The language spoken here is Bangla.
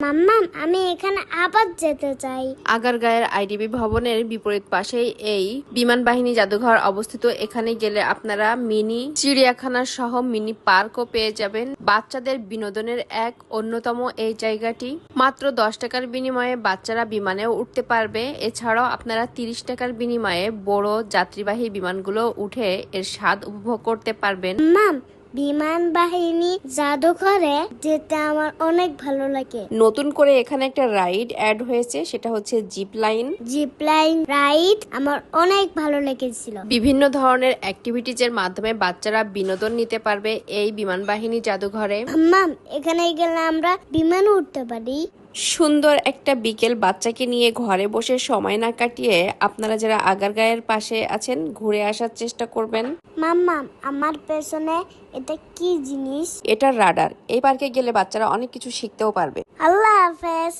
মাম্মাম, আমি এখানে আবার যেতে চাই। আগারগাঁয়ের আইডিবি ভবনের বিপরীত পাশেই এই বিমান বাহিনী জাদুঘর অবস্থিত। এখানে গেলে আপনারা মিনি চিড়িয়াখানা সহ মিনি পার্কও পেয়ে যাবেন। বাচ্চাদের বিনোদনের এক অন্যতম এই জায়গাটি। মাত্র 10 টাকার বিনিময়ে বাচ্চারা বিমানেও উঠতে পারবে। এছাড়াও আপনারা 30 টাকার বিনিময়ে বড় যাত্রীবাহী বিমানগুলো উঠে এর স্বাদ উপভোগ করতে পারবেন। মাম, বিমান বাহিনী জাদুঘরে যেতে আমার অনেক ভালো লাগে। নতুন করে এখানে একটা রাইড অ্যাড হয়েছে, সেটা হচ্ছে zip line. Zip line ride আমার অনেক ভালো লেগেছিল। বিভিন্ন ধরনের অ্যাক্টিভিটিজের মাধ্যমে বাচ্চারা বিনোদন নিতে পারবে এই বিমান বাহিনী জাদুঘরে। মাম, এখানে গেলে আমরা বিমানে উঠতে পারি। সুন্দর একটা বিকেল বাচ্চাকে নিয়ে ঘরে বসে সময় না কাটিয়ে আপনারা যারা আগারগাঁয়ের পাশে আছেন ঘুরে আসার চেষ্টা করবেন। মাম্মাম, আমার পেছনে এটা কি জিনিস? এটা রাডার। এই পার্কে গেলে বাচ্চারা অনেক কিছু শিখতেও পারবে। আল্লাহ হাফেজ।